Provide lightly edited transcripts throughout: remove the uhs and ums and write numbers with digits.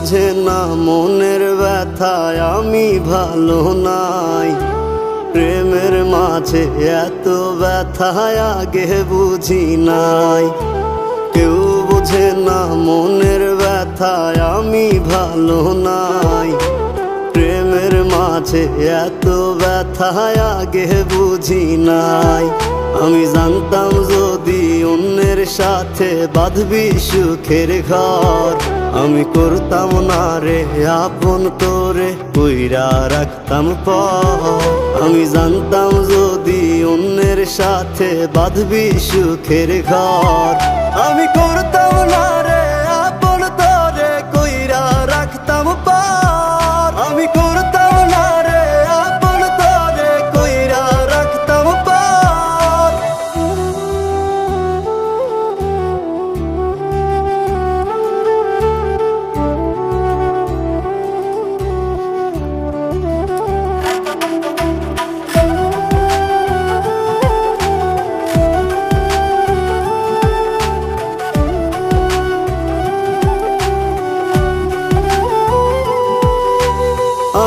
বোঝে না মনের ব্যথায় আমি ভালো নাই। প্রেমের মাঝে এত ব্যথায় আগে বুঝি নাই। কেউ বোঝে না মনের ব্যথায় আমি ভালো নাই। প্রেমের মাঝে এত ব্যথায় আগে বুঝি নাই। আমি জানতাম যদি অন্যের সাথে বাঁধবি সুখের ঘর, আমি করতাম না রে আপন তোরে কইরা রাখতাম পর। আমি জানতাম যদি অন্যের সাথে বাঁধবি সুখের ঘর, আমি করতাম না রে আপন তোরে কইরা রাখতাম পর। আমি করতাম না রে আপন তোরে কইরা রাখতাম পর।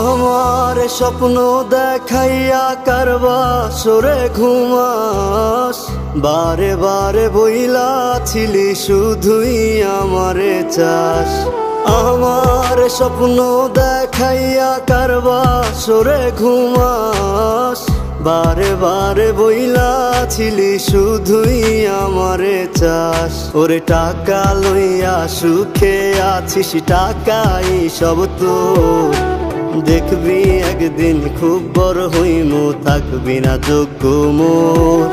আমার স্বপ্ন দেখাইয়া কারবা সরে ঘুমাস, বারে বারে বইলা ছিলি শুধুই আমারে চাস। আমার স্বপ্ন দেখাইয়া কারবা সরে ঘুমাস, বারে বারে বইলা ছিলি শুধুই আমারে চাস। ওরে টাকা লইয়া সুখে আছিস, টাকাই সব তোর। দেখবি একদিন খুব বড় হইমু, থাকবি না যোগ্য মোর।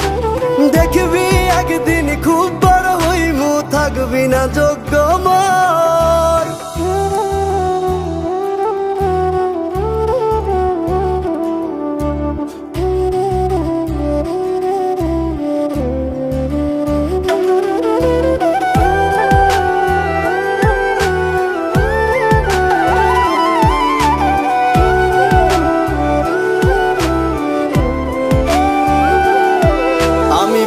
দেখবি একদিন খুব বড় হইমু, থাকবি না যোগ্য মোর।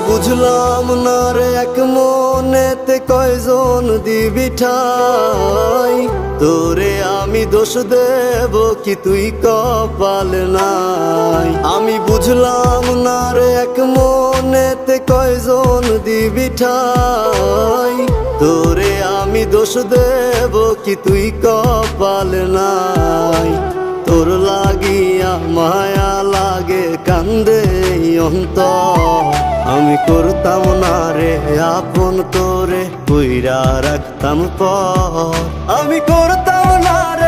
বুঝলাম না রে এক মনেতে কয়জন দিবি ঠাই, তোরে আমি দোষ দেব কি তুই কপাল নাই। আমি বুঝলাম না রে এক মনেতে কয়জন দিবি ঠাই, তোরে আমি দোষ দেব কি তুই কপাল নাই। তোর লাগিয়া মায়া লাগে কান্দে অন্তর, আমি করতাম না রে আপন তোরে কইরা রাখতাম পর। আমি করতাম না রে